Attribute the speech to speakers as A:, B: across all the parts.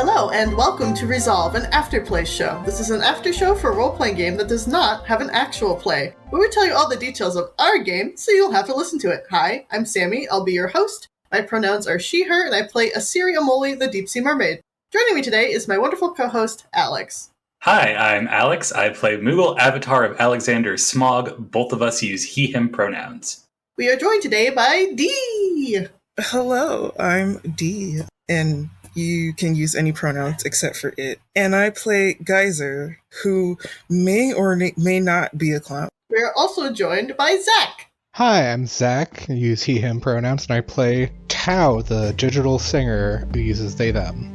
A: Hello, and welcome to Resolve, an after-play show. This is an after-show for a role-playing game that does not have an actual play. We will tell you all the details of our game, so you'll have to listen to it. Hi, I'm Sammie. I'll be your host. My pronouns are she, her, and I play Asiri Amoli, the Deep-Sea Mermaid. Joining me today is my wonderful co-host, Alex.
B: Hi, I'm Alex. I play Moogle, Avatar of Alexander Smog. Both of us use he, him pronouns.
A: We are joined today by Dee.
C: Hello, I'm Dee, and you can use any pronouns except for it. And I play Geyser, who may or may not be a clown.
A: We are also joined by Zach.
D: Hi, I'm Zach. I use he, him pronouns, and I play Tao, the digital singer who uses they, them.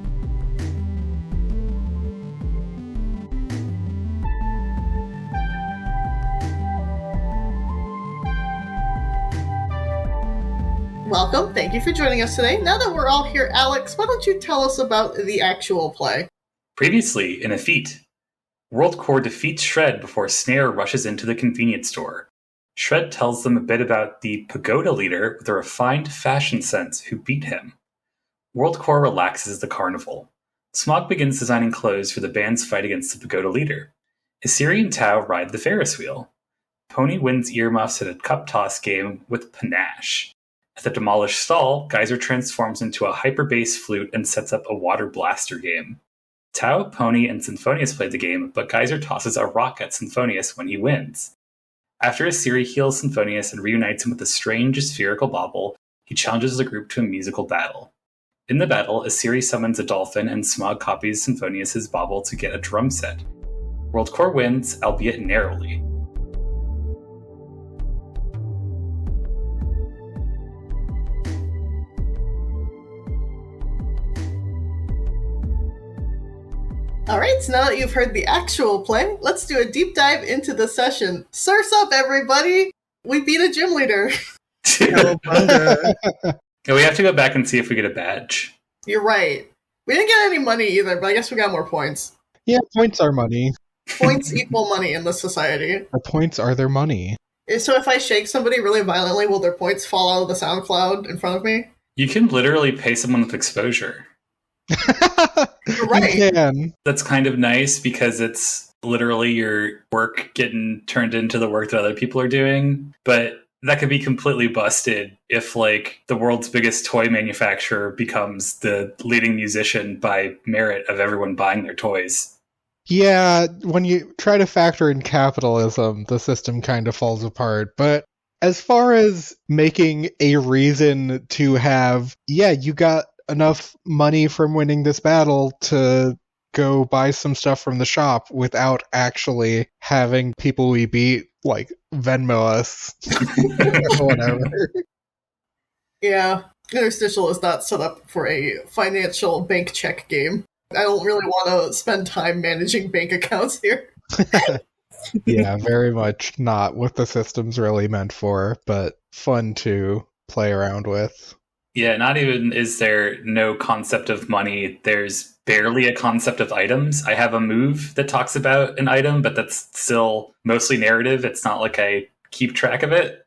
A: Welcome. Thank you for joining us today. Now that we're all here, Alex, why don't you tell us about the actual play?
B: Previously in EFFETE, WorldCorps defeats Shred before Snare rushes into the convenience store. Shred tells them a bit about the pagoda leader with a refined fashion sense who beat him. WorldCorps relaxes the carnival. Smog begins designing clothes for the band's fight against the pagoda leader. Asiri and Tao ride the Ferris wheel. Pony wins earmuffs at a cup toss game with panache. At the demolished stall, Geyser transforms into a hyper-bass flute and sets up a water blaster game. Tao, Pony, and Symphonius play the game, but Geyser tosses a rock at Symphonius when he wins. After Asiri heals Symphonius and reunites him with a strange spherical bauble, he challenges the group to a musical battle. In the battle, Asiri summons a dolphin and Smog copies Symphonius' bauble to get a drum set. WorldCorps wins, albeit narrowly.
A: Alright, so now that you've heard the actual play, let's do a deep dive into the session. Surf's up, everybody! We beat a gym leader.
B: Yeah, we have to go back and see if we get a badge.
A: You're right. We didn't get any money either, but I guess we got more points.
D: Yeah, points are money.
A: Points equal money in this society.
D: The points are their money.
A: So if I shake somebody really violently, will their points fall out of the sound cloud in front of me?
B: You can literally pay someone with exposure.
A: You're right.
D: You can.
B: That's kind of nice because it's literally your work getting turned into the work that other people are doing. But that could be completely busted if, like, the world's biggest toy manufacturer becomes the leading musician by merit of everyone buying their toys.
D: Yeah, when you try to factor in capitalism, the system kind of falls apart. But as far as making a reason to have, you got enough money from winning this battle to go buy some stuff from the shop without actually having people we beat, like, Venmo us. Or whatever.
A: Yeah, Interstitial is not set up for a financial bank check game. I don't really want to spend time managing bank accounts here.
D: Yeah, very much not what the system's really meant for, but fun to play around with.
B: Yeah, not even is there no concept of money, there's barely a concept of items. I have a move that talks about an item, but that's still mostly narrative. It's not like I keep track of it.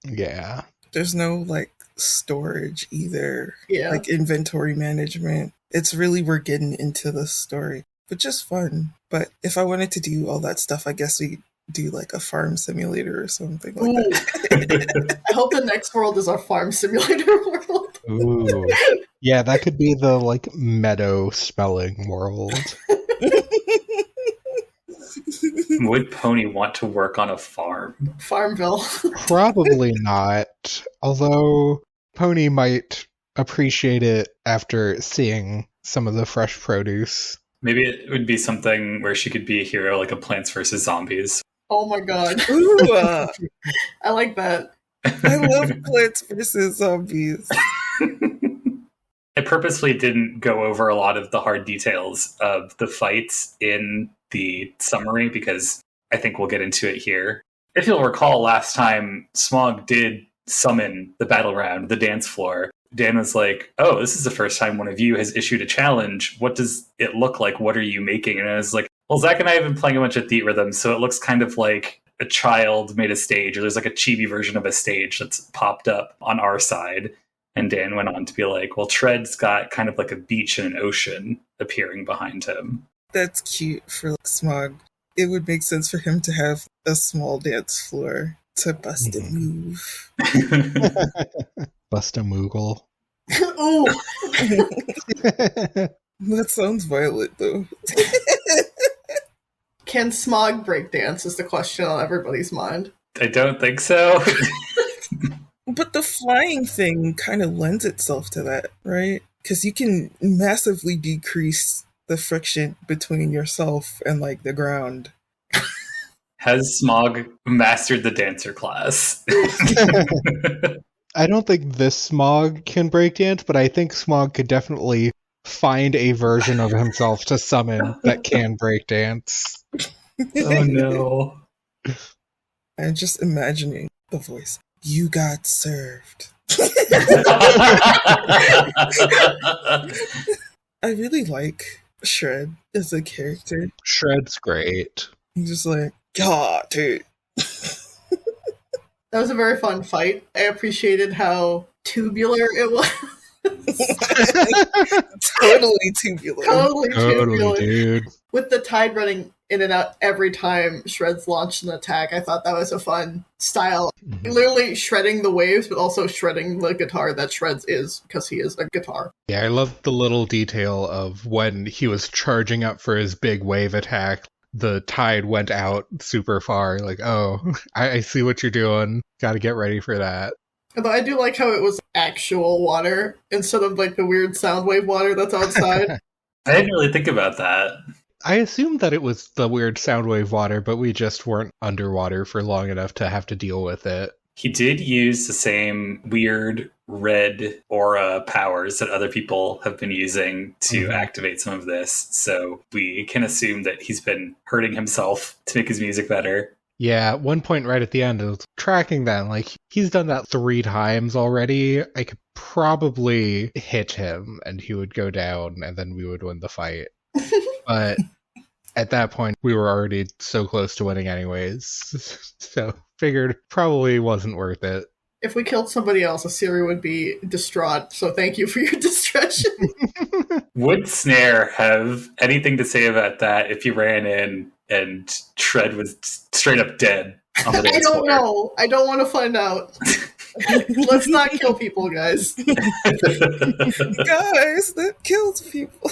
D: Yeah.
C: There's no, like, storage either.
A: Yeah.
C: Like, inventory management. It's really, we're getting into the story. But just fun. But if I wanted to do all that stuff, I guess we do, like, a farm simulator or something like that.
A: I hope the next world is our farm simulator world.
D: Ooh. Yeah, that could be the, like, meadow spelling world.
B: Would Pony want to work on a farm?
A: Farmville.
D: Probably not. Although Pony might appreciate it after seeing some of the fresh produce.
B: Maybe it would be something where she could be a hero, like a Plants vs. Zombies.
A: Oh my god.
C: Ooh,
A: I like that.
C: I love Plants vs. Zombies.
B: I purposely didn't go over a lot of the hard details of the fights in the summary because I think we'll get into it here. If you'll recall, last time Smog did summon the battle round, the dance floor. Dan was like, oh, this is the first time one of you has issued a challenge. What does it look like? What are you making? And I was like, well, Zach and I have been playing a bunch of Theat Rhythm, so it looks kind of like a child made a stage, or there's like a chibi version of a stage that's popped up on our side. And Dan went on to be like, well, Tread's got kind of like a beach and an ocean appearing behind him.
C: That's cute for like, Smog. It would make sense for him to have a small dance floor to bust a move.
D: Bust a Moogle.
A: Ooh,
C: That sounds violent, though.
A: can Smog breakdance is the question on everybody's mind.
B: I don't think so.
C: But the flying thing kind of lends itself to that, right? Because you can massively decrease the friction between yourself and like the ground.
B: Has Smog mastered the dancer class?
D: I don't think this Smog can breakdance, but I think Smog could definitely find a version of himself to summon that can breakdance.
B: Oh no.
C: I'm just imagining the voice. You got served. I really like Shred as a character.
D: Shred's great.
C: He's just like, got it.
A: That was a very fun fight. I appreciated how tubular it was.
C: Totally tubular.
A: Totally tubular.
D: Totally, dude.
A: With the tide running in and out every time Shred's launched an attack, I thought that was a fun style. Literally shredding the waves, but also shredding the guitar that Shred's is, because he is a guitar.
D: Yeah, I love the little detail of when he was charging up for his big wave attack. The tide went out super far. Like, oh, I see what you're doing. Gotta get ready for that.
A: Although I do like how it was actual water instead of like the weird sound wave water that's outside.
B: I didn't really think about that.
D: I assumed that it was the weird soundwave water, but we just weren't underwater for long enough to have to deal with it.
B: He did use the same weird red aura powers that other people have been using to activate some of this. So we can assume that he's been hurting himself to make his music better.
D: Yeah, at one point right at the end, I was tracking that. Like, he's done that 3 times already. I could probably hit him and he would go down and then we would win the fight. But at that point, we were already so close to winning anyways. So figured probably wasn't worth it.
A: If we killed somebody else, Asiri would be distraught, so thank you for your discretion.
B: Would Snare have anything to say about that if you ran in and Shred was straight up dead on the dance
A: I don't
B: floor?
A: know. I don't want to find out. Let's not kill people, guys.
C: Guys, that kills people.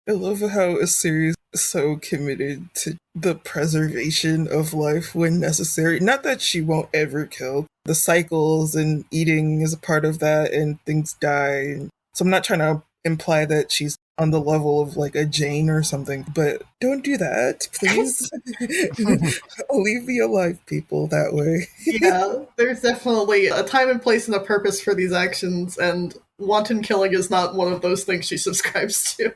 C: I love how a series is so committed to the preservation of life when necessary. Not that she won't ever kill. The cycles and eating is a part of that, and things die. So I'm not trying to imply that she's on the level of like a Jane or something, but don't do that, please. Leave me alive, people, that way.
A: Yeah, there's definitely a time and place and a purpose for these actions, and wanton killing is not one of those things she subscribes to.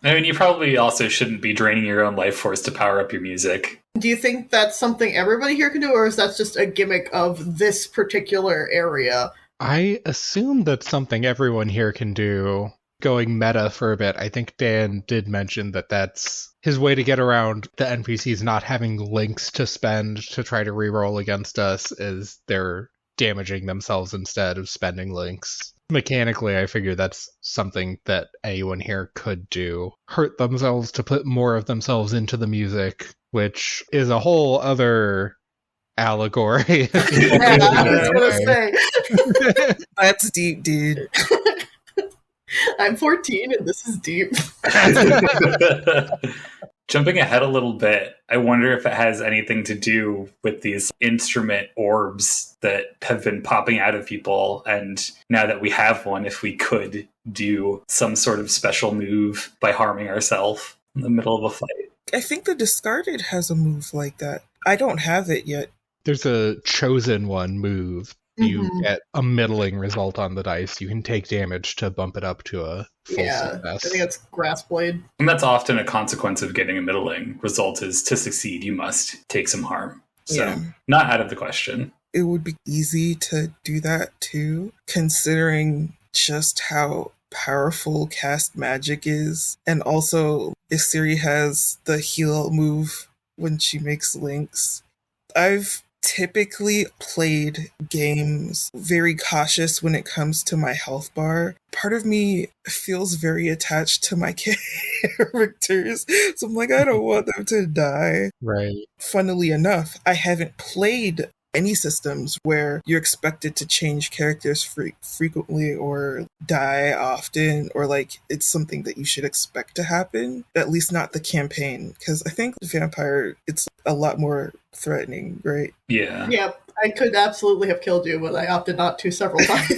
B: I mean, you probably also shouldn't be draining your own life force to power up your music.
A: Do you think that's something everybody here can do, or is that just a gimmick of this particular area?
D: I assume that's something everyone here can do. Going meta for a bit, I think Dan did mention that that's his way to get around the NPCs not having links to spend to try to reroll against us, is they're damaging themselves instead of spending links. Mechanically, I figure that's something that anyone here could do. Hurt themselves to put more of themselves into the music, which is a whole other allegory.
A: Yeah, I was gonna say.
C: That's deep, dude.
A: I'm 14 and this is deep.
B: Jumping ahead a little bit, I wonder if it has anything to do with these instrument orbs that have been popping out of people. And now that we have one, if we could do some sort of special move by harming ourselves in the middle of a fight.
C: I think the Discarded has a move like that. I don't have it yet.
D: There's a chosen one move. You get a middling result on the dice. You can take damage to bump it up to a full success.
A: I think it's Grass Blade.
B: And that's often a consequence of getting a middling result is to succeed, you must take some harm. So,
C: Yeah.
B: not out of the question.
C: It would be easy to do that too, considering just how powerful cast magic is. And also, Isiri has the heal move when she makes links. I've typically played games very cautious when it comes to my health bar. Part of me feels very attached to my characters. So I'm like, I don't want them to die.
D: Right.
C: Funnily enough, I haven't played any systems where you're expected to change characters frequently or die often, or like it's something that you should expect to happen, at least not the campaign, because I think vampire, it's a lot more threatening, right?
B: Yeah.
A: Yep, I could absolutely have killed you, but I opted not to several times.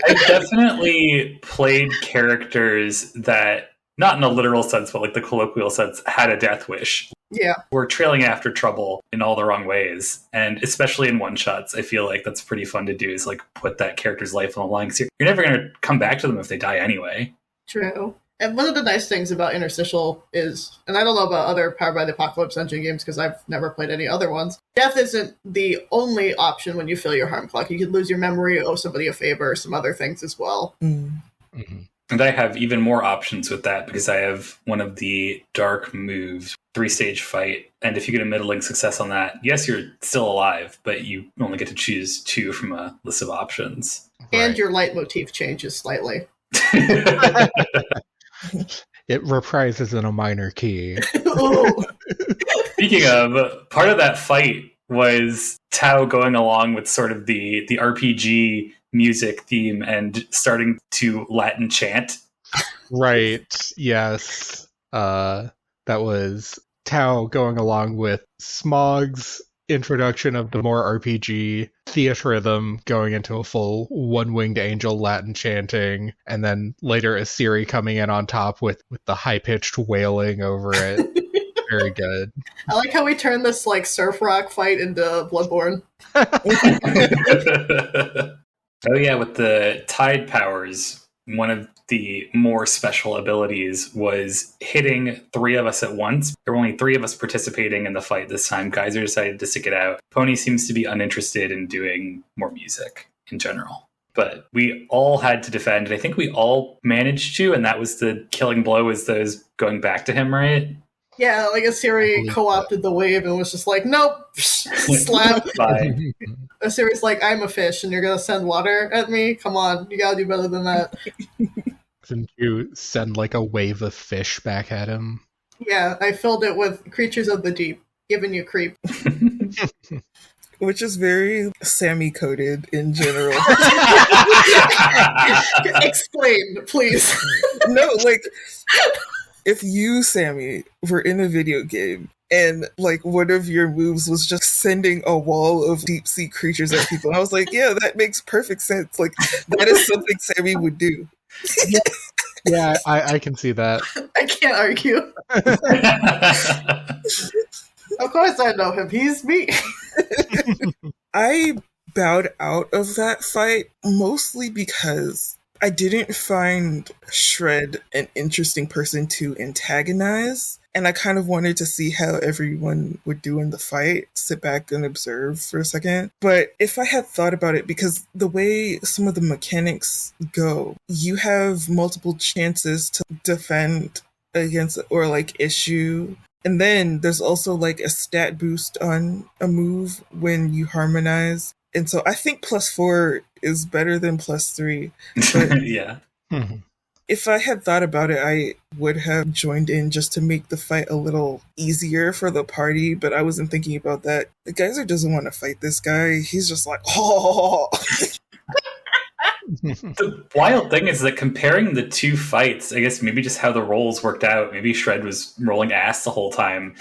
B: I definitely played characters that, not in a literal sense, but like the colloquial sense, had a death wish.
A: Yeah.
B: We're trailing after trouble in all the wrong ways. And especially in one-shots, I feel like that's pretty fun to do, is like put that character's life on the line. 'Cause you're never going to come back to them if they die anyway.
A: True. And one of the nice things about Interstitial is, and I don't know about other Powered by the Apocalypse Engine games because I've never played any other ones, death isn't the only option when you fill your harm clock. You could lose your memory, owe somebody a favor, some other things as well.
D: Mm-hmm.
B: And I have even more options with that because I have one of the dark moves, 3-stage fight. And if you get a middling success on that, yes, you're still alive, but you only get to choose 2 from a list of options.
A: And your leitmotif changes slightly.
D: It reprises in a minor key.
B: Speaking of, part of that fight was Tao going along with sort of the RPG music theme and starting to Latin chant.
D: Right, yes. That was Tao going along with Smog's introduction of the more RPG theatrhythm, going into a full one-winged angel Latin chanting, and then later Asiri coming in on top with the high-pitched wailing over it. Very good.
A: I like how we turned this like surf rock fight into Bloodborne.
B: Oh yeah, with the tide powers, one of the more special abilities was hitting 3 of us at once. There were only 3 of us participating in the fight this time. Geyser decided to stick it out. Pony seems to be uninterested in doing more music in general. But we all had to defend, and I think we all managed to, and that was the killing blow, was those going back to him, right?
A: Yeah, like Asiri co-opted the wave and was just like, nope, slap.
B: Bye.
A: Asiri's like, I'm a fish and you're going to send water at me? Come on, you got to do better than that.
D: Didn't you send like a wave of fish back at him?
A: Yeah, I filled it with creatures of the deep, giving you creep.
C: Which is very Sammie coded in general.
A: Explain, please.
C: No, like, if you, Sammie, were in a video game and like one of your moves was just sending a wall of deep sea creatures at people, I was like, yeah, that makes perfect sense. Like, that is something Sammie would do.
D: Yeah, I can see that.
A: I can't argue. Of course I know him. He's me.
C: I bowed out of that fight mostly because I didn't find Shred an interesting person to antagonize, and I kind of wanted to see how everyone would do in the fight, sit back and observe for a second. But if I had thought about it, because the way some of the mechanics go, you have multiple chances to defend against or like issue. And then there's also like a stat boost on a move when you harmonize. And so I think +4 is better than +3. But
B: yeah.
C: If I had thought about it, I would have joined in just to make the fight a little easier for the party, but I wasn't thinking about that. The Geyser doesn't want to fight this guy. He's just like, oh.
B: The wild thing is that comparing the 2 fights, I guess maybe just how the rolls worked out, maybe Shred was rolling ass the whole time.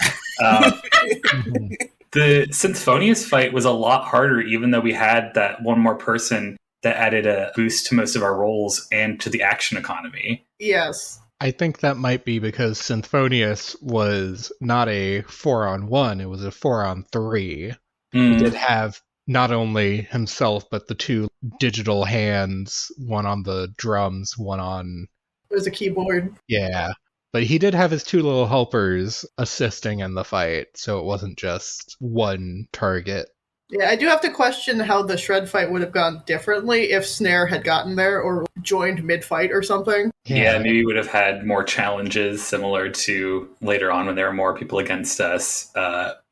B: The Symphonious fight was a lot harder, even though we had that one more person that added a boost to most of our rolls and to the action economy.
A: Yes.
D: I think that might be because Symphonious was not a 4-on-1, it was a 4-on-3. He did have not only himself, but the 2 digital hands, one on the drums, one on...
A: There's a keyboard.
D: Yeah. But he did have his 2 little helpers assisting in the fight, so it wasn't just one target.
A: Yeah, I do have to question how the Shred fight would have gone differently if Snare had gotten there or joined mid-fight or something.
B: Yeah, maybe we would have had more challenges similar to later on when there were more people against us,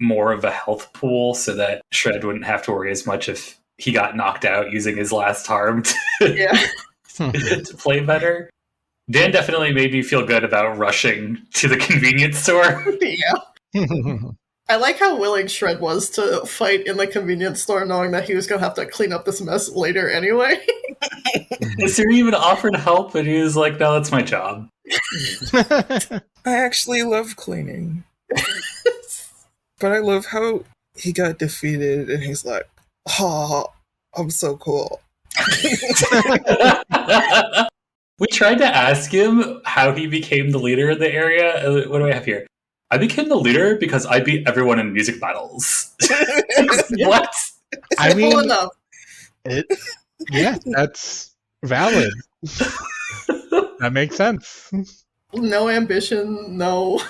B: more of a health pool so that Shred wouldn't have to worry as much if he got knocked out using his last harm to play better. Dan definitely made me feel good about rushing to the convenience store.
A: Yeah. I like how willing Shred was to fight in the convenience store, knowing that he was going to have to clean up this mess later anyway.
B: Siri even offered help, and he was like, no, that's my job.
C: I actually love cleaning. But I love how he got defeated, and he's like, oh, I'm so cool.
B: We tried to ask him how he became the leader in the area. What do I have here? I became the leader because I beat everyone in music battles. What?
D: I mean,
A: enough.
D: Yeah, that's valid. That makes sense.
A: No ambition, no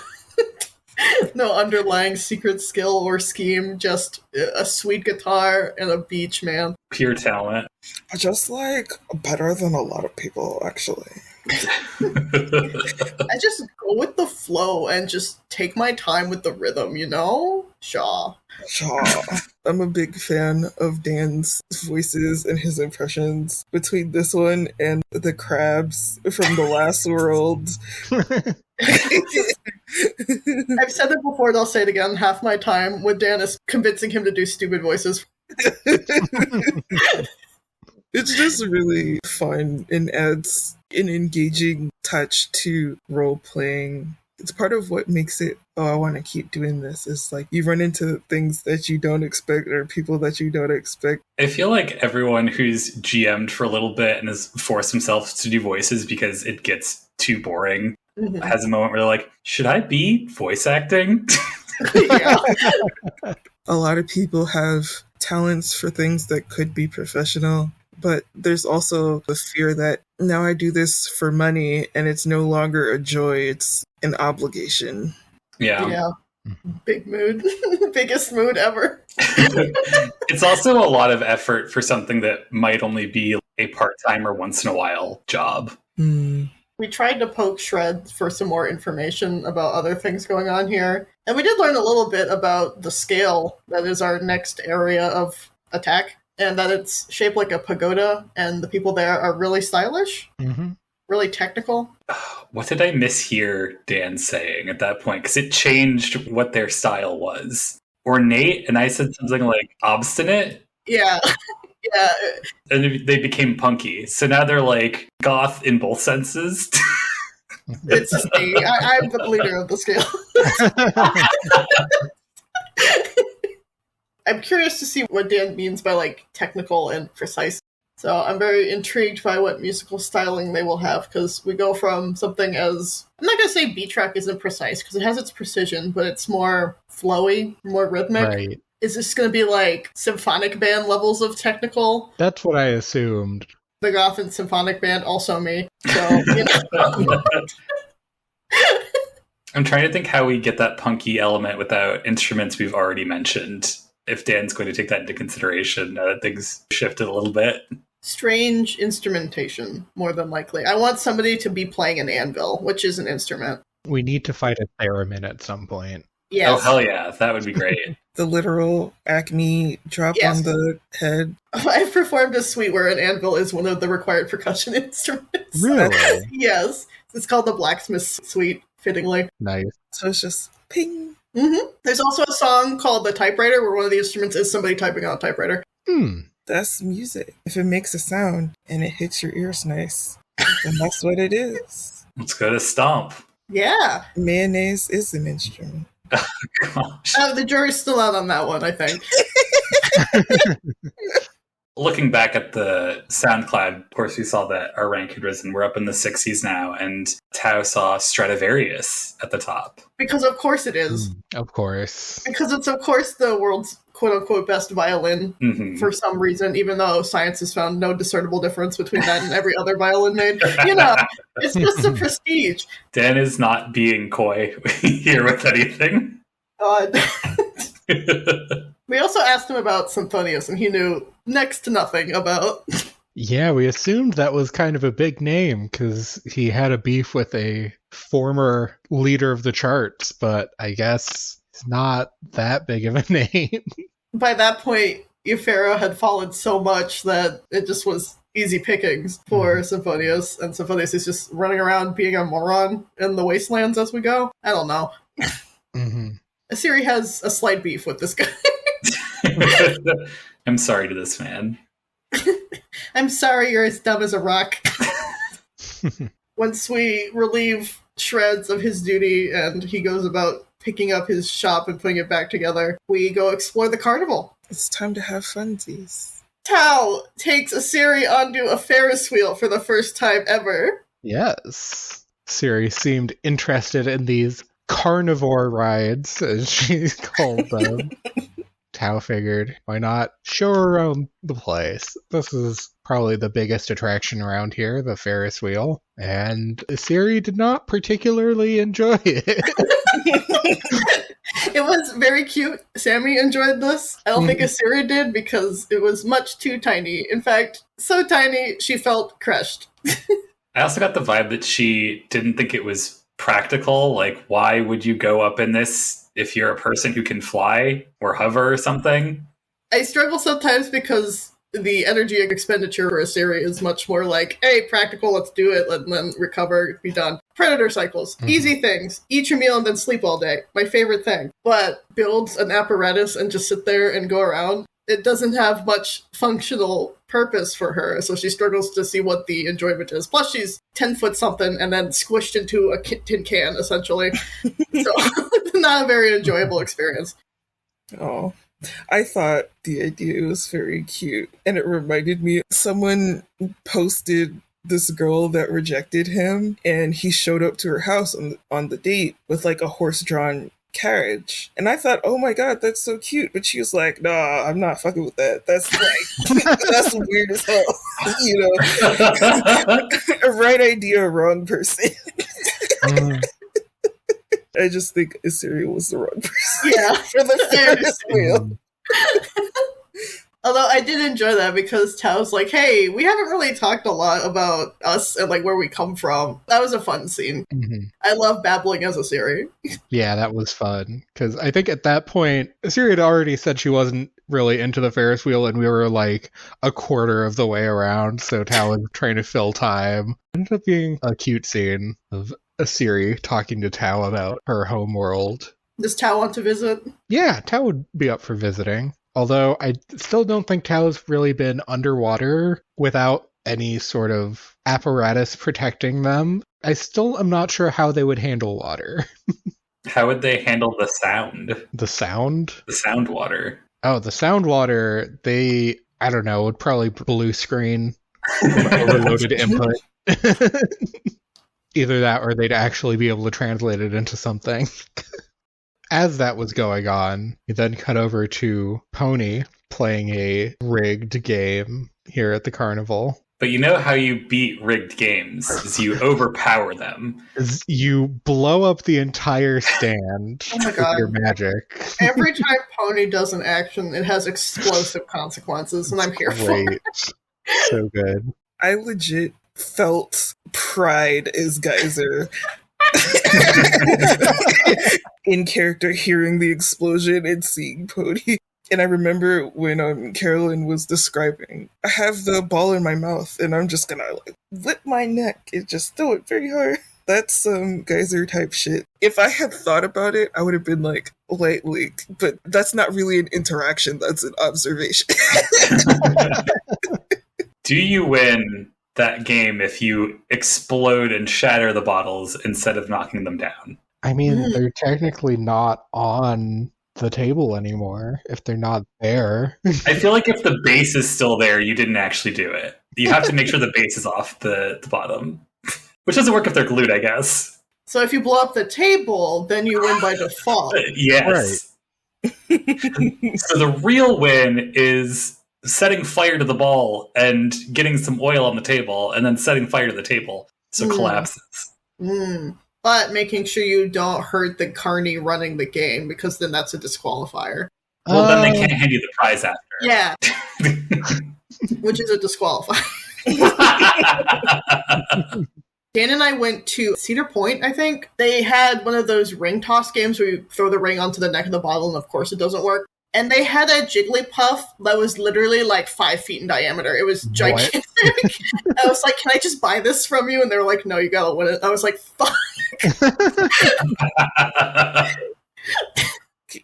A: underlying secret skill or scheme, just a sweet guitar and a beach, man.
B: Pure talent.
C: Just like better than a lot of people, actually.
A: I just go with the flow and just take my time with the rhythm, you know? Shaw. I'm a big fan of Dan's voices and his impressions between this one and the crabs from the last world. I've said it before and I'll say it again. Half my time with Dan is convincing him to do stupid voices.
C: It's just really fun and adds an engaging touch to role-playing. It's part of what makes it, oh, I want to keep doing this. It's like you run into things that you don't expect or people that you don't expect.
B: I feel like everyone who's GM'd for a little bit and has forced themselves to do voices because it gets too boring has a moment where they're like, should I be voice acting?
C: A lot of people have talents for things that could be professional, but there's also the fear that now I do this for money and it's no longer a joy, it's an obligation.
A: Yeah. Big mood. Biggest mood ever.
B: It's also a lot of effort for something that might only be a part-time or once in a while job.
A: We tried to poke Shred for some more information about other things going on here. And we did learn a little bit about the scale that is our next area of attack, and that it's shaped like a pagoda, and the people there are really stylish, really technical.
B: What did I mishear Dan saying at that point? Because it changed what their style was. Ornate, and I said something like obstinate.
A: Yeah. Yeah.
B: And they became punky. So now they're like goth in both senses.
A: It's just me. I'm the leader of the scale. I'm curious to see what Dan means by like technical and precise. So I'm very intrigued by what musical styling they will have, because we go from something as, I'm not going to say B-track isn't precise because it has its precision, but it's more flowy, more rhythmic.
D: Right.
A: Is this going to be like symphonic band levels of technical?
D: That's what I assumed.
A: The goth and symphonic band, also me. So, you know.
B: I'm trying to think how we get that punky element without instruments we've already mentioned. If Dan's going to take that into consideration, now that things shifted a little bit.
A: Strange instrumentation, more than likely. I want somebody to be playing an anvil, which is an instrument.
D: We need to fight a theremin at some point.
A: Yes.
B: Oh, hell yeah. That would be great.
C: The literal Acme drop on the head.
A: I've performed a suite where an anvil is one of the required percussion instruments.
D: Really?
A: Yes. It's called the Blacksmith Suite, fittingly.
D: Nice.
C: So it's just ping.
A: There's also a song called The Typewriter, where one of the instruments is somebody typing on a typewriter.
C: That's music. If it makes a sound and it hits your ears nice, then that's what it is.
B: Let's go to Stomp.
A: Yeah.
C: Mayonnaise is an instrument.
B: Gosh.
A: The jury's still out on that one, I think.
B: Looking back at the SoundCloud, of course, we saw that our rank had risen. We're up in the 60s now, and Tao saw Stradivarius at the top.
A: Because of course it is.
D: Of course.
A: Because it's of course the world's quote-unquote best violin for some reason, even though science has found no discernible difference between that and every other violin made. You know, it's just a prestige.
B: Dan is not being coy here with anything.
A: God. We also asked him about Symphonius, and he knew next to nothing about.
D: Yeah, we assumed that was kind of a big name because he had a beef with a former leader of the charts, but I guess it's not that big of a name.
A: By that point, Euphero had fallen so much that it just was easy pickings for Symphonius, and Symphonius is just running around being a moron in the wastelands as we go. I don't know. Asiri has a slight beef with this guy.
B: I'm sorry to this man.
A: I'm sorry you're as dumb as a rock. Once we relieve Shreds of his duty and he goes about picking up his shop and putting it back together, we go explore the carnival.
C: It's time to have funsies.
A: Tao takes Asiri onto a Ferris wheel for the first time ever.
D: Yes. Siri seemed interested in these carnivore rides, as she called them. Tao figured, why not show her around the place? This is probably the biggest attraction around here, the Ferris wheel. And Asiri did not particularly enjoy it.
A: It was very cute. Sammie enjoyed this. I don't think Asiri did because it was much too tiny. In fact, so tiny she felt crushed.
B: I also got the vibe that she didn't think it was practical. Like, why would you go up in this if you're a person who can fly or hover or something?
A: I struggle sometimes because the energy expenditure for Asiri is much more like, hey, practical, let's do it, and then recover, be done. Predator cycles, easy things. Eat your meal and then sleep all day. My favorite thing. But build an apparatus and just sit there and go around. It doesn't have much functional purpose for her, so she struggles to see what the enjoyment is. Plus, she's 10 foot something and then squished into a tin can, essentially. So, not a very enjoyable experience.
C: Oh, I thought the idea was very cute, and it reminded me, someone posted this girl that rejected him, and he showed up to her house on the date with like a horse-drawn carriage, and I thought, oh my god, that's so cute, but she was like, nah, I'm not fucking with that. That's like that's weird as hell. You know. Right idea, wrong person. I just think Asiri was the wrong person.
A: Yeah,
C: for the Ferris wheel.
A: Although I did enjoy that because Tao's like, hey, we haven't really talked a lot about us and like where we come from. That was a fun scene. I love babbling as Asiri.
D: Yeah, that was fun. Because I think at that point, Asiri had already said she wasn't really into the Ferris wheel, and we were like a quarter of the way around, so Tao was trying to fill time. It ended up being a cute scene of Asiri talking to Tao about her home world.
A: Does Tao want to visit?
D: Yeah, Tao would be up for visiting. Although I still don't think Tao's really been underwater without any sort of apparatus protecting them. I still am not sure how they would handle water.
B: How would they handle the sound?
D: The sound?
B: The sound water.
D: Oh, the sound water, they, I don't know, would probably blue screen overloaded input. Either that or they'd actually be able to translate it into something. As that was going on, you then cut over to Pony playing a rigged game here at the carnival.
B: But you know how you beat rigged games is you overpower them.
D: You blow up the entire stand with your magic.
A: Every time Pony does an action, it has explosive consequences, and I'm here for it.
D: So good.
C: I legit felt pride as Geyser. In character, hearing the explosion and seeing Pony. And I remember when Carolyn was describing, I have the ball in my mouth and I'm just gonna like whip my neck and just throw it very hard. That's some Geyser type shit. If I had thought about it, I would have been like, lightly, but that's not really an interaction, that's an observation.
B: Do you win that game if you explode and shatter the bottles instead of knocking them down?
D: I mean, they're technically not on the table anymore if they're not there.
B: I feel like if the base is still there, you didn't actually do it. You have to make sure the base is off the bottom. Which doesn't work if they're glued, I guess.
A: So if you blow up the table, then you win by default.
B: Yes. Right. So the real win is setting fire to the ball and getting some oil on the table, and then setting fire to the table so it collapses.
A: But making sure you don't hurt the carny running the game, because then that's a disqualifier.
B: Well, then they can't hand you the prize after.
A: Yeah. Which is a disqualifier. Dan and I went to Cedar Point, I think. They had one of those ring toss games where you throw the ring onto the neck of the bottle, and of course it doesn't work. And they had a Jigglypuff that was literally like 5 feet in diameter. It was gigantic. I was like, can I just buy this from you? And they were like, no, you gotta win it. I was like, fuck.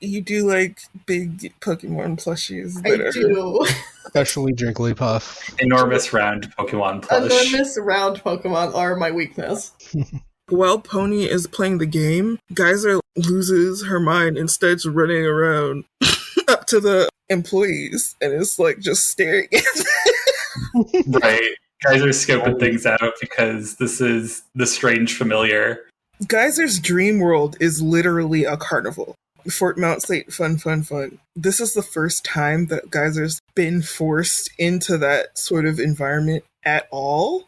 C: You do like big Pokemon plushies.
A: I do.
D: Especially Jigglypuff.
B: Enormous round Pokemon plush.
A: Enormous round Pokemon are my weakness.
C: While Pony is playing the game, Geyser loses her mind and starts running around up to the employees and is like just staring at them.
B: Right. Guys are scoping things out because this is the strange familiar.
C: Geyser's dream world is literally a carnival. Fort Mount St. Fun. This is the first time that Geyser's been forced into that sort of environment at all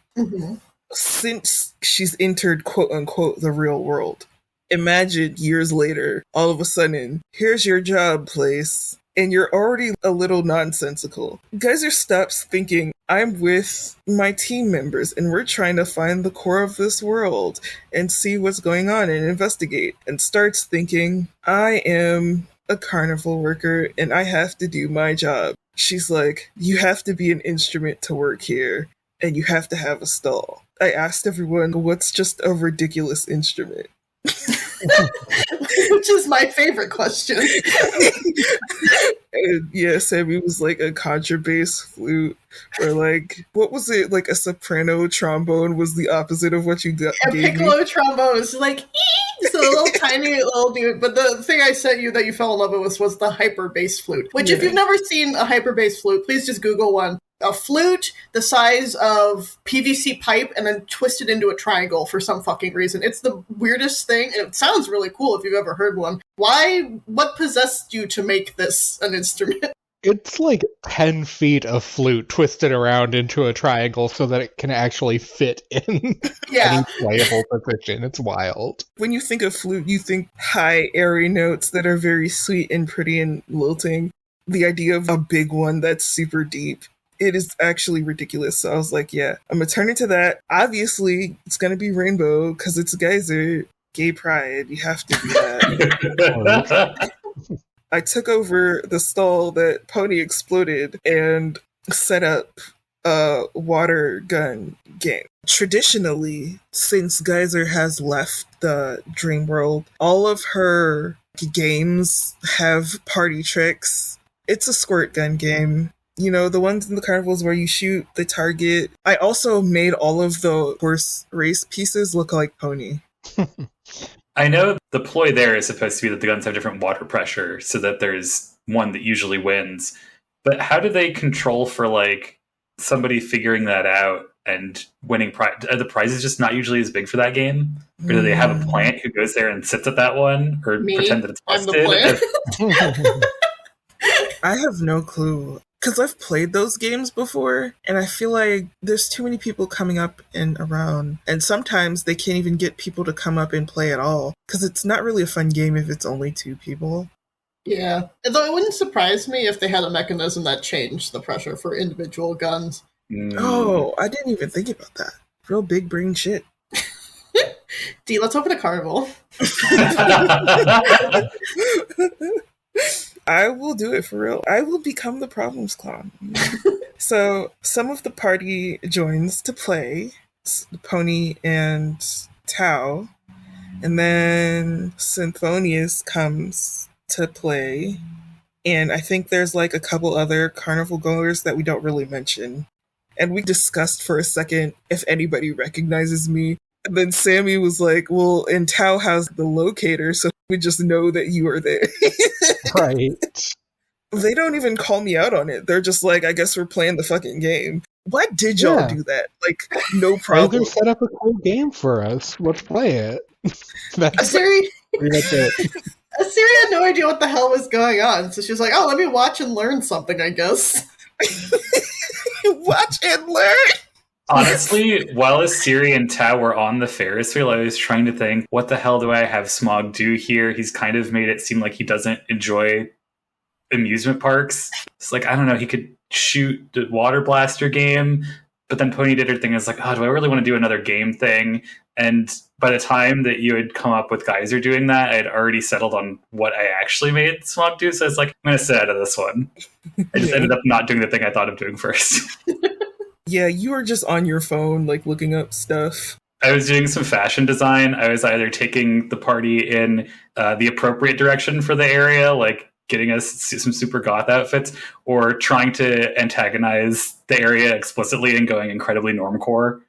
C: since she's entered, quote unquote, the real world. Imagine years later, all of a sudden, here's your job place, and you're already a little nonsensical. Geyser stops thinking, I'm with my team members, and we're trying to find the core of this world and see what's going on and investigate, and starts thinking, I am a carnival worker, and I have to do my job. She's like, you have to be an instrument to work here, and you have to have a stall. I asked everyone, what's just a ridiculous instrument?
A: Which is my favorite question.
C: And yeah, Sammie was like a contrabass flute, or like, what was it? Like a soprano trombone was the opposite of what you got.
A: A piccolo trombone is like, it's a little tiny little dude. But the thing I sent you that you fell in love with was the hyper bass flute. Which, if you've never seen a hyper bass flute, please just Google one. A flute the size of PVC pipe and then twisted into a triangle for some fucking reason. It's the weirdest thing, and it sounds really cool if you've ever heard one. What possessed you to make this an instrument?
D: It's like 10 feet of flute twisted around into a triangle so that it can actually fit in any playable position. It's wild.
C: When you think of flute, you think high, airy notes that are very sweet and pretty and lilting. The idea of a big one that's super deep, it is actually ridiculous. So I was like, yeah, I'm going to turn into that. Obviously, it's going to be rainbow because it's Geyser. Gay pride. You have to do that. I took over the stall that Pony exploded and set up a water gun game. Traditionally, since Geyser has left the dream world, all of her games have party tricks. It's a squirt gun game. You know, the ones in the carnivals where you shoot the target. I also made all of the horse race pieces look like Pony.
B: I know the ploy there is supposed to be that the guns have different water pressure so that there's one that usually wins. But how do they control for, like, somebody figuring that out and winning prize? Are the prizes just not usually as big for that game? Or do they have a plant who goes there and sits at that one? Or pretend that it's busted?
A: I'm the plant.
C: I have no clue. Because I've played those games before, and I feel like there's too many people coming up and around. And sometimes they can't even get people to come up and play at all. Because it's not really a fun game if it's only 2 people.
A: Yeah. Though it wouldn't surprise me if they had a mechanism that changed the pressure for individual guns.
C: Oh, I didn't even think about that. Real big brain shit.
A: Dee, let's open a carnival.
C: I will do it for real. I will become the problems clown. So some of the party joins to play, Pony and Tao, and then Symphonius comes to play, and I think there's like a couple other carnival goers that we don't really mention. And we discussed for a second if anybody recognizes me. And then Sammie was like, well, and Tao has the locator, so we just know that you are there.
D: Right.
C: They don't even call me out on it. They're just like, I guess we're playing the fucking game. Why did y'all do that? Like, no problem.
D: Either set up a cool game for us. Let's play it.
A: Asiri
D: That's it.
A: had no idea what the hell was going on, so she was like, oh, let me watch and learn something, I guess.
C: Watch and learn?
B: Honestly, while Asiri and Tao were on the Ferris wheel, I was trying to think, what the hell do I have Smog do here? He's kind of made it seem like he doesn't enjoy amusement parks. It's like, I don't know, he could shoot the water blaster game, but then Pony did her thing. It's like, oh, do I really want to do another game thing? And by the time that you had come up with Geyser doing that, I had already settled on what I actually made Smog do. So it's like, I'm going to sit out of this one. I just ended up not doing the thing I thought of doing first.
C: Yeah, you were just on your phone, like, looking up stuff.
B: I was doing some fashion design. I was either taking the party in the appropriate direction for the area, like getting us some super goth outfits, or trying to antagonize the area explicitly and going incredibly normcore.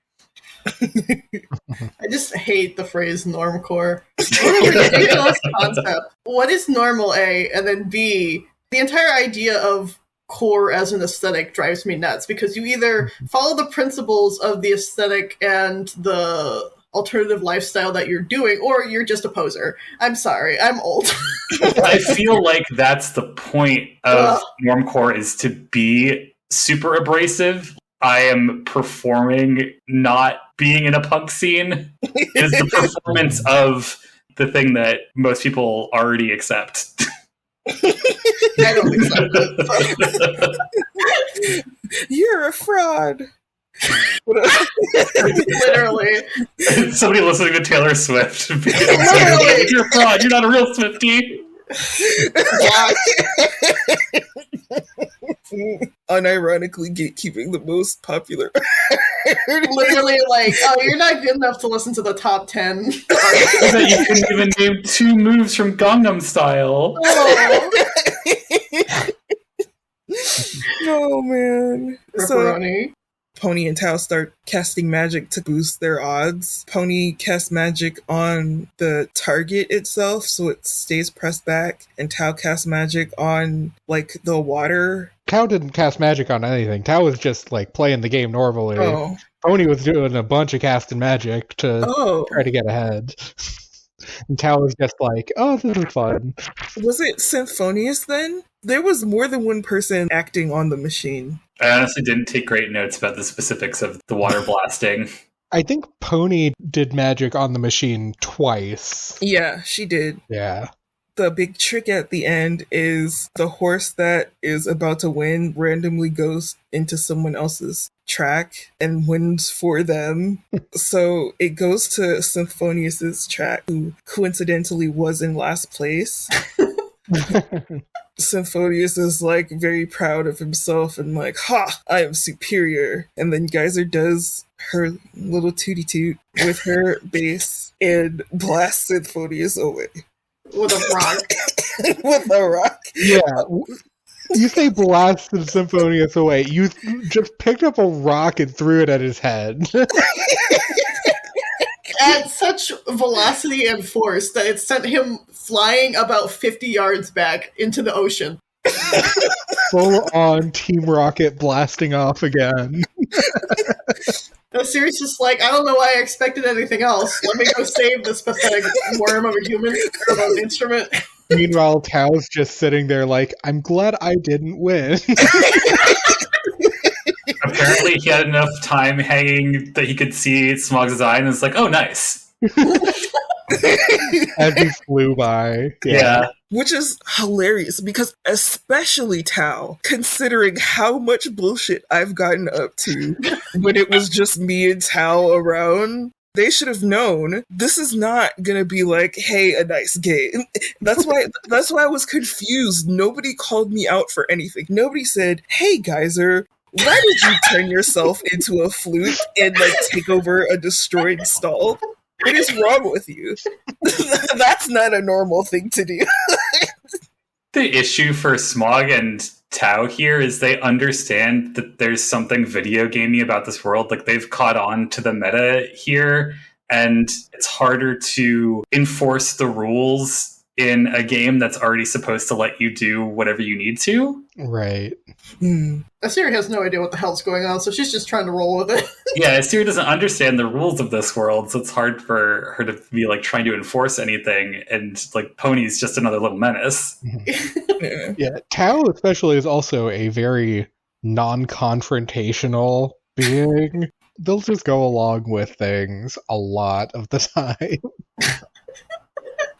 A: I just hate the phrase normcore. What a ridiculous concept. What is normal, A? And then B, the entire idea of core as an aesthetic drives me nuts, because you either follow the principles of the aesthetic and the alternative lifestyle that you're doing, or you're just a poser. I'm sorry, I'm old.
B: I feel like that's the point of normcore, is to be super abrasive. I am performing, not being in a punk scene. It is the performance of the thing that most people already accept.
A: I don't accept it.
C: You're a fraud.
A: Literally.
B: Somebody listening to Taylor Swift.
A: Literally.
B: You're a fraud. You're not a real Swiftie.
C: Unironically gatekeeping the most popular.
A: Literally, like, oh, you're not good enough to listen to the top 10.
B: You couldn't even name 2 moves from Gangnam Style.
A: Oh,
C: Oh man.
A: pepperoni.
C: So Pony and Tao start casting magic to boost their odds. Pony casts magic on the target itself, so it stays pressed back, and Tao casts magic on, like, the water.
D: Tao didn't cast magic on anything. Tao was just, like, playing the game normally.
C: Oh.
D: Pony was doing a bunch of casting magic to try to get ahead. And Tao was just like, oh, this is fun.
C: Was it Symphonious then? There was more than one person acting on the machine.
B: I honestly didn't take great notes about the specifics of the water blasting.
D: I think Pony did magic on the machine twice.
C: Yeah, she did.
D: Yeah.
C: The big trick at the end is the horse that is about to win randomly goes into someone else's track and wins for them. So it goes to Symphonious's track, who coincidentally was in last place. Symphonious is, like, very proud of himself and like, ha, I am superior. And then Geyser does her little tootie toot with her bass and blasts Symphonious away.
A: With a rock.
C: With a rock.
D: Yeah. You say blasted Symphonious away. You just picked up a rock and threw it at his head.
A: At such velocity and force that it sent him flying about 50 yards back into the ocean.
D: Full on Team Rocket blasting off again.
A: The series just like, I don't know why I expected anything else. Let me go save this pathetic worm of a human or of an instrument.
D: Meanwhile, Tao's just sitting there like, I'm glad I didn't win.
B: Apparently he had enough time hanging that he could see Smog's eye, and it's like, oh, nice.
D: As he flew by.
B: Yeah.
C: Which is hilarious, because especially Tao, considering how much bullshit I've gotten up to when it was just me and Tao around, they should have known this is not gonna be like, hey, a nice game. That's why I was confused. Nobody called me out for anything. Nobody said, hey, Geyser, why did you turn yourself into a flute and, like, take over a destroyed stall? What is wrong with you? That's not a normal thing to do.
B: The issue for Smog and Tao here is they understand that there's something video gamey about this world. Like, they've caught on to the meta here, and it's harder to enforce the rules in a game that's already supposed to let you do whatever you need to.
D: Right.
A: Asiri has no idea what the hell's going on, so she's just trying to roll with it.
B: Yeah, Asiri doesn't understand the rules of this world, so it's hard for her to be, like, trying to enforce anything, and, like, Pony's just another little menace.
D: Yeah, Tao especially is also a very non-confrontational being. They'll just go along with things a lot of the time.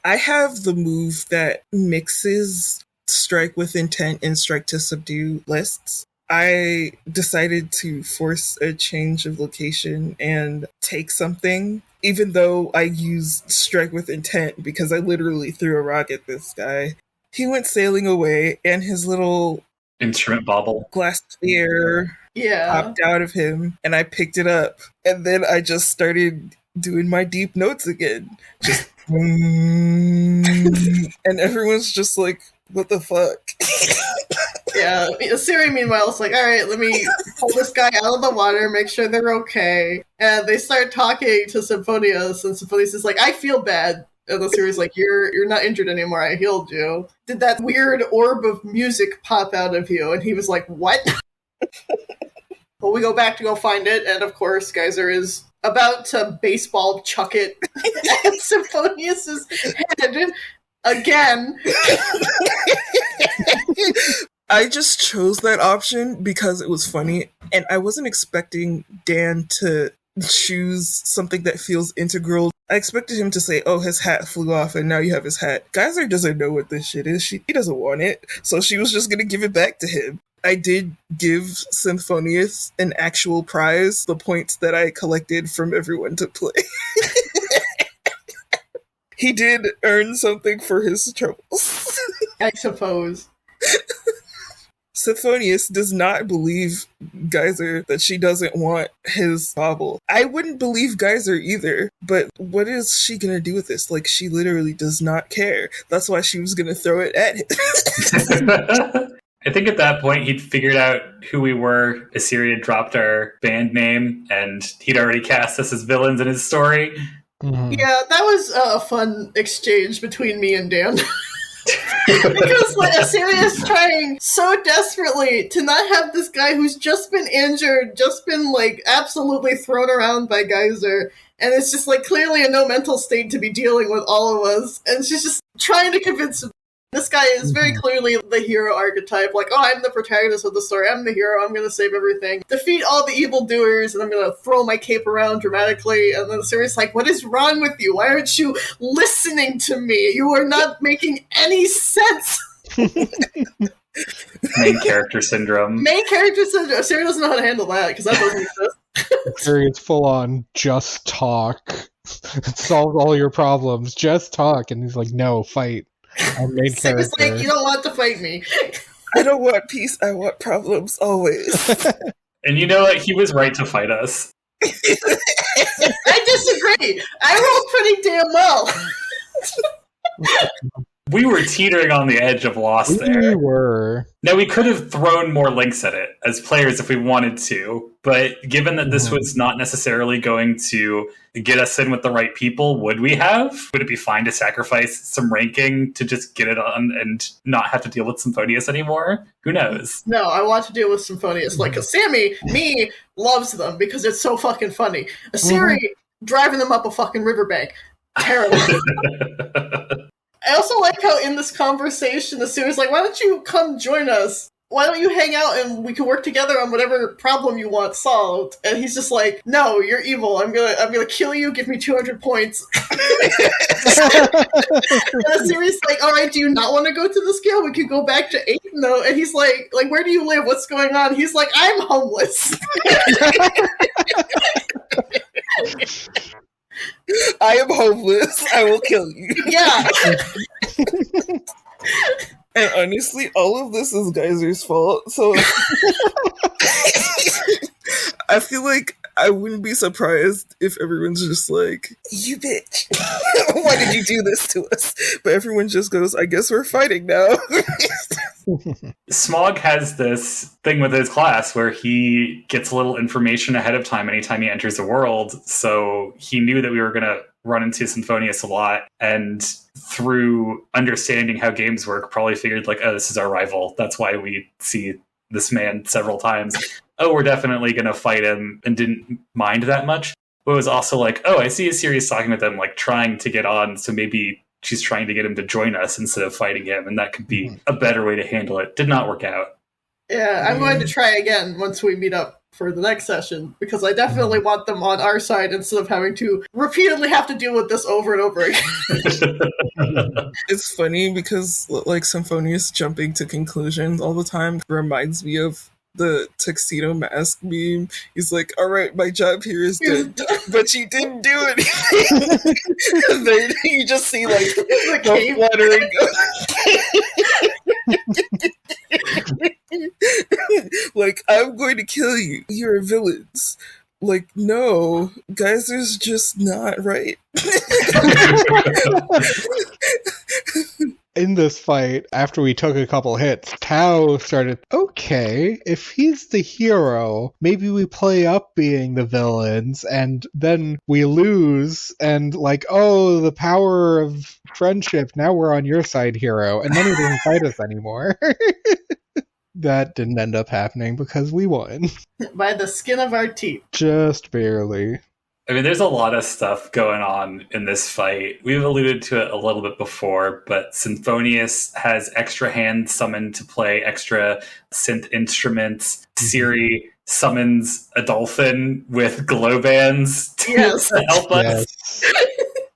C: I have the move that mixes strike with intent and strike to subdue lists, I decided to force a change of location and take something, even though I used strike with intent because I literally threw a rock at this guy. He went sailing away, and his little
B: instrument bauble
C: glass sphere popped out of him, and I picked it up. And then I just started doing my deep notes again. Just and everyone's just like, what the fuck?
A: Yeah, Siri, meanwhile, is like, all right, let me pull this guy out of the water, make sure they're okay. And they start talking to Symphonius, and Symphonius is like, I feel bad. And the Siri's like, you're not injured anymore, I healed you. Did that weird orb of music pop out of you? And he was like, what? Well, we go back to go find it, and of course, Geyser is about to baseball chuck it at Symphonius's head again.
C: I just chose that option because it was funny, and I wasn't expecting Dan to choose something that feels integral. I expected him to say, oh, his hat flew off and now you have his hat. Geyser doesn't know what this shit is. He doesn't want it, so she was just gonna give it back to him. I did give Symphonius an actual prize, the points that I collected from everyone to play. He did earn something for his troubles.
A: I suppose.
C: Symphonius does not believe Geyser that she doesn't want his bauble. I wouldn't believe Geyser either, but what is she gonna do with this? Like, she literally does not care. That's why she was gonna throw it at him.
B: I think at that point he'd figured out who we were. Assyria dropped our band name, and he'd already cast us as villains in his story.
D: Mhm.
A: Yeah, that was a fun exchange between me and Dan. Because like Assyria's trying so desperately to not have this guy who's just been injured, just been like absolutely thrown around by Geyser, and it's just like clearly in no mental state to be dealing with all of us, and she's just trying to convince him. This guy is very clearly the hero archetype, like, oh, I'm the protagonist of the story, I'm the hero, I'm gonna save everything, defeat all the evildoers, and I'm gonna throw my cape around dramatically, and then Sirius like, what is wrong with you? Why aren't you listening to me? You are not making any sense!
B: Main character syndrome.
A: Main character syndrome. Siri doesn't know how to handle that, because that doesn't exist.
D: It's full on just talk. It solves all your problems. Just talk. And he's like, no, fight. I'm main
A: Sirius
D: character.
A: like, you don't want to fight me.
C: I don't want peace, I want problems always.
B: And you know what? He was right to fight us.
A: I disagree. I rolled pretty damn well.
B: We were teetering on the edge of loss there.
D: We were.
B: Now, we could have thrown more links at it as players if we wanted to, but given that this was not necessarily going to get us in with the right people, would we have? Would it be fine to sacrifice some ranking to just get it on and not have to deal with Symphonius anymore? Who knows?
A: No, I want to deal with Symphonius. Like, Sammie, loves them because it's so fucking funny. Siri, driving them up a fucking riverbank. Terrible. I also like how in this conversation, the Siri's like, why don't you come join us? Why don't you hang out and we can work together on whatever problem you want solved? And he's just like, no, you're evil. I'm gonna kill you. Give me 200 points. And the Siri's like, all right, do you not want to go to the scale? We could go back to 8. No. And he's like, where do you live? What's going on? He's like, I'm homeless.
C: I am homeless. I will kill you.
A: Yeah.
C: And honestly, all of this is Geyser's fault. So I feel like I wouldn't be surprised if everyone's just like, you bitch. Why did you do this to us? But everyone just goes, I guess we're fighting now.
B: Smog has this thing with his class where he gets a little information ahead of time anytime he enters a world. So he knew that we were going to run into Symphonius a lot, and through understanding how games work, probably figured like, oh, this is our rival. That's why we see this man several times. Oh, we're definitely going to fight him, and didn't mind that much. But it was also like, oh, I see a series talking with them, like trying to get on, so maybe she's trying to get him to join us instead of fighting him, and that could be a better way to handle it. Did not work out.
A: Yeah, I'm going to try again once we meet up for the next session, because I definitely want them on our side instead of having to repeatedly have to deal with this over and over again.
C: It's funny because like Symphonius jumping to conclusions all the time reminds me of the tuxedo mask meme. He's like, all right, my job here is done, but you didn't do anything. And then you just see like the fluttering. Like, I'm going to kill you. You're villains. Like, no, Geyser's just not right.
D: In this fight, after we took a couple hits, Tao started, okay, if he's the hero, maybe we play up being the villains, and then we lose, and like, oh, the power of friendship, now we're on your side, hero, and then he doesn't fight us anymore. That didn't end up happening because we won.
A: By the skin of our teeth.
D: Just barely.
B: I mean, there's a lot of stuff going on in this fight. We've alluded to it a little bit before, but Symphonius has extra hands summoned to play extra synth instruments. Siri summons a dolphin with glow bands to help us.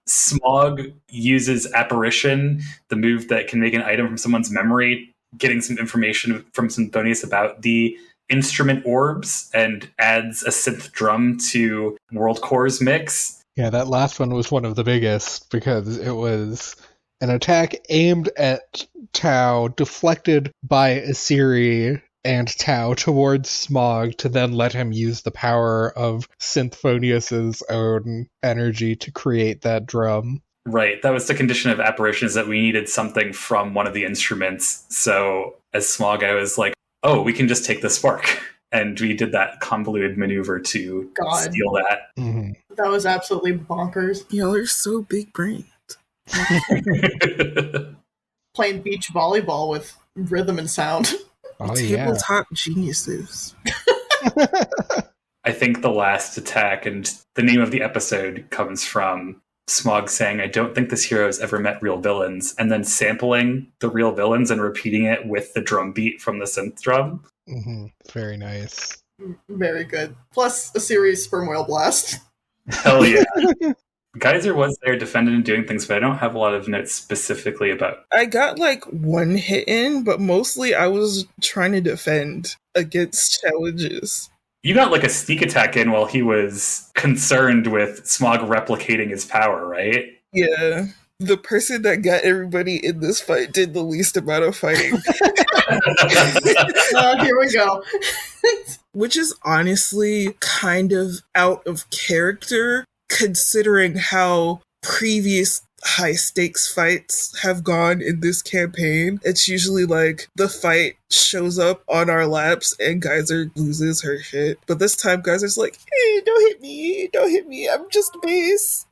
B: Smog uses Apparition, the move that can make an item from someone's memory, getting some information from Symphonius about the instrument orbs, and adds a synth drum to WorldCorps mix.
D: Yeah, that last one was one of the biggest because it was an attack aimed at Tao, deflected by Asiri and Tao towards Smog to then let him use the power of Symphonius's own energy to create that drum.
B: Right, that was the condition of Apparition, is that we needed something from one of the instruments. So as Smog, I was like, oh, we can just take the spark. And we did that convoluted maneuver to steal that.
D: Mm-hmm.
A: That was absolutely bonkers.
C: Y'all are so big brained.
A: Playing beach volleyball with rhythm and sound.
D: Oh,
C: Tabletop geniuses.
B: I think the last attack and the name of the episode comes from Smog saying, I don't think this hero has ever met real villains, and then sampling the real villains and repeating it with the drum beat from the synth drum.
D: Mm-hmm. Very nice.
A: Very good. Plus a series sperm whale blast.
B: Hell yeah. Geyser was there defending and doing things, but I don't have a lot of notes specifically about.
C: I got like one hit in, but mostly I was trying to defend against challenges.
B: You got like a sneak attack in while he was concerned with Smog replicating his power, right?
C: Yeah. The person that got everybody in this fight did the least amount of fighting.
A: Here we go.
C: Which is honestly kind of out of character, considering how previous high-stakes fights have gone in this campaign. It's usually like the fight shows up on our laps and Geyser loses her shit. But this time Geyser's like, hey, don't hit me, I'm just bass.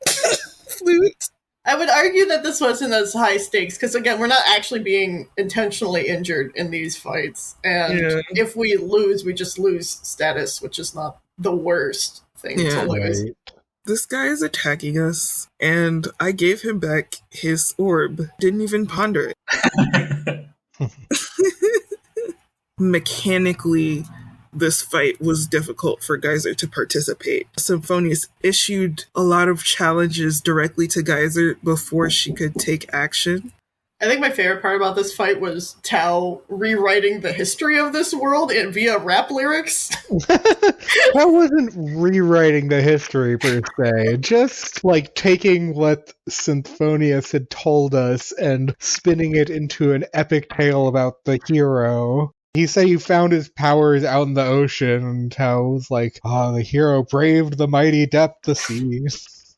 C: Flute.
A: I would argue that this wasn't as high stakes, because again, we're not actually being intentionally injured in these fights. And if we lose, we just lose status, which is not the worst thing to lose.
D: Right.
C: This guy is attacking us, and I gave him back his orb. Didn't even ponder it. Mechanically, this fight was difficult for Geyser to participate. Symphonius issued a lot of challenges directly to Geyser before she could take action.
A: I think my favorite part about this fight was Tao rewriting the history of this world via rap lyrics.
D: That wasn't rewriting the history per se, just like taking what Symphonius had told us and spinning it into an epic tale about the hero. He said he found his powers out in the ocean, and Tao was like, the hero braved the mighty depth of the seas.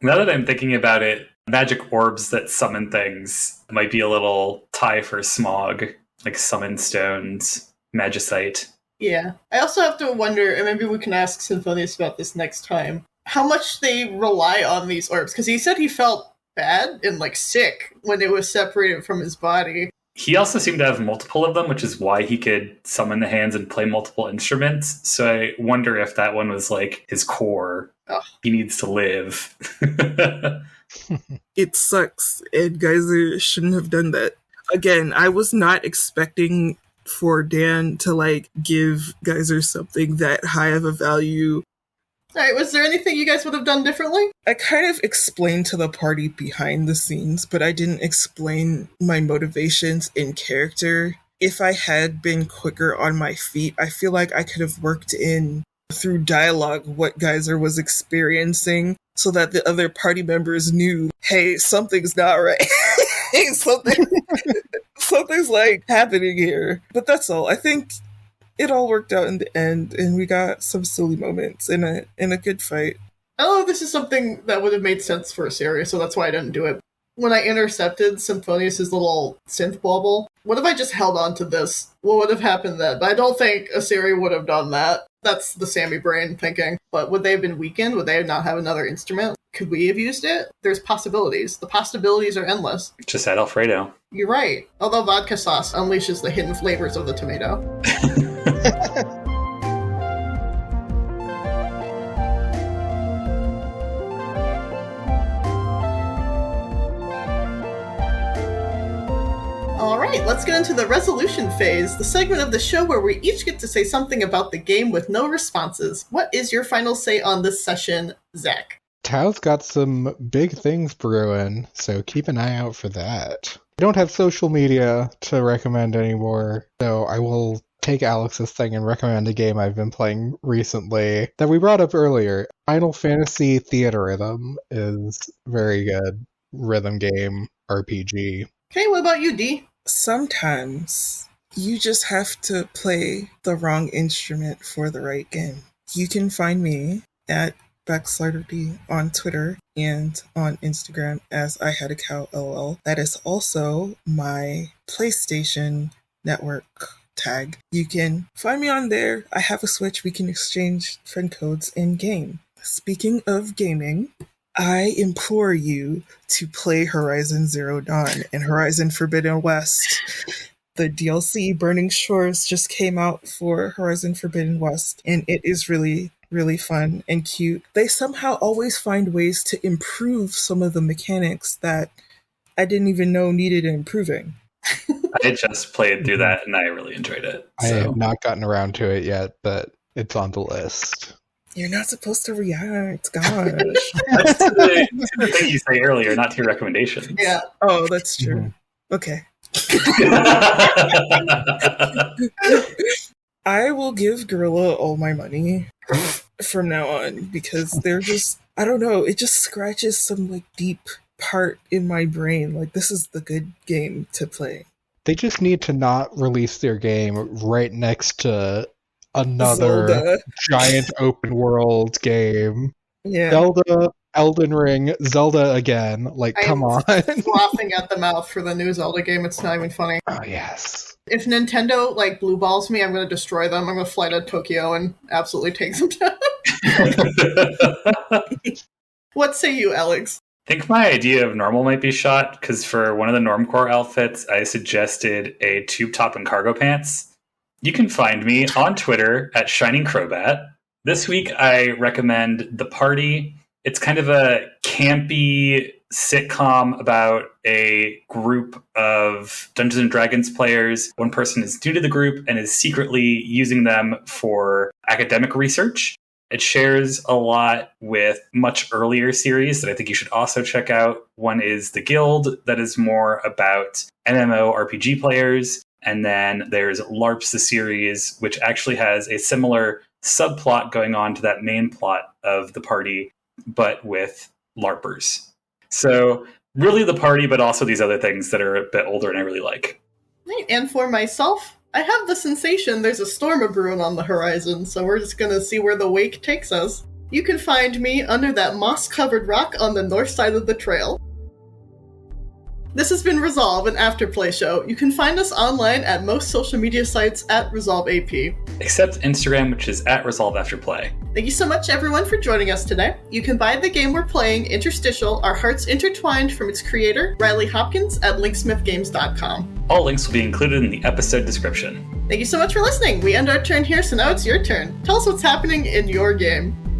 B: Now that I'm thinking about it, magic orbs that summon things might be a little tie for Smog, like summon stones, magicite.
A: Yeah. I also have to wonder, and maybe we can ask Symphonius about this next time, how much they rely on these orbs. Because he said he felt bad and like sick when it was separated from his body.
B: He also seemed to have multiple of them, which is why he could summon the hands and play multiple instruments. So I wonder if that one was like his core.
A: Oh.
B: He needs to live.
C: It sucks, and Geyser shouldn't have done that. Again, I was not expecting for Dan to like give Geyser something that high of a value.
A: All right, was there anything you guys would have done differently?
C: I kind of explained to the party behind the scenes, but I didn't explain my motivations in character. If I had been quicker on my feet, I feel like I could have worked in through dialogue what Geyser was experiencing so that the other party members knew, hey, something's not right. Hey, something's like happening here. But that's all. I think it all worked out in the end, and we got some silly moments in a good fight.
A: Oh, this is something that would have made sense for a series, so that's why I didn't do it. When I intercepted Symphonius' little synth bauble, what if I just held on to this? What would have happened then? But I don't think a series would have done that. That's the Sammie brain thinking. But would they have been weakened? Would they not have another instrument? Could we have used it? There's possibilities. The possibilities are endless.
B: Just add Alfredo.
A: You're right. Although vodka sauce unleashes the hidden flavors of the tomato. All right, let's get into the resolution phase, the segment of the show where we each get to say something about the game with no responses. What is your final say on this session, Zach?
D: Tao's got some big things brewing, so keep an eye out for that. I don't have social media to recommend anymore, so I will take Alex's thing and recommend a game I've been playing recently that we brought up earlier. Final Fantasy Theatrhythm is very good rhythm game RPG.
A: Okay, what about you, Dee?
C: Sometimes you just have to play the wrong instrument for the right game. You can find me at @BacksliderD on Twitter and on Instagram as IHadACowLOL. That is also my PlayStation Network tag. You can find me on there. I have a Switch. We can exchange friend codes in game. Speaking of gaming, I implore you to play Horizon Zero Dawn and Horizon Forbidden West. The DLC Burning Shores just came out for Horizon Forbidden West, and it is really, really fun and cute. They somehow always find ways to improve some of the mechanics that I didn't even know needed improving.
B: I just played through that, and I really enjoyed it.
D: I have not gotten around to it yet, but it's on the list.
C: You're not supposed to react, gosh.
B: That's to the thing you say earlier, not to your recommendations.
A: Yeah.
C: Oh, that's true. Okay. I will give Gorilla all my money from now on because they're just, I don't know, it just scratches some like deep part in my brain. Like, this is the good game to play.
D: They just need to not release their game right next to another
C: Zelda.
D: giant open world game.
C: Yeah.
D: Zelda, Elden Ring, Zelda again. Like, come on.
A: Laughing at the mouth for the new Zelda game. It's not even funny.
D: Oh, yes.
A: If Nintendo, like, blue balls me, I'm going to destroy them. I'm going to fly to Tokyo and absolutely take them down. What say you, Alex?
B: I think my idea of normal might be shot, because for one of the Normcore outfits, I suggested a tube top and cargo pants. You can find me on Twitter at Shining Crowbat. This week, I recommend The Party. It's kind of a campy sitcom about a group of Dungeons & Dragons players. One person is new to the group and is secretly using them for academic research. It shares a lot with much earlier series that I think you should also check out. One is The Guild, that is more about MMORPG players. And then there's LARPs, the series, which actually has a similar subplot going on to that main plot of The Party, but with LARPers. So really The Party, but also these other things that are a bit older and I really like.
A: Right, and for myself, I have the sensation there's a storm a-brewing on the horizon, so we're just going to see where the wake takes us. You can find me under that moss-covered rock on the north side of the trail. This has been Resolve, an afterplay show. You can find us online at most social media sites at ResolveAP.
B: Except Instagram, which is at ResolveAfterplay.
A: Thank you so much, everyone, for joining us today. You can buy the game we're playing, Interstitial, Our Hearts Intertwined, from its creator, Riley Hopkins, at linksmithgames.com.
B: All links will be included in the episode description.
A: Thank you so much for listening. We end our turn here, so now it's your turn. Tell us what's happening in your game.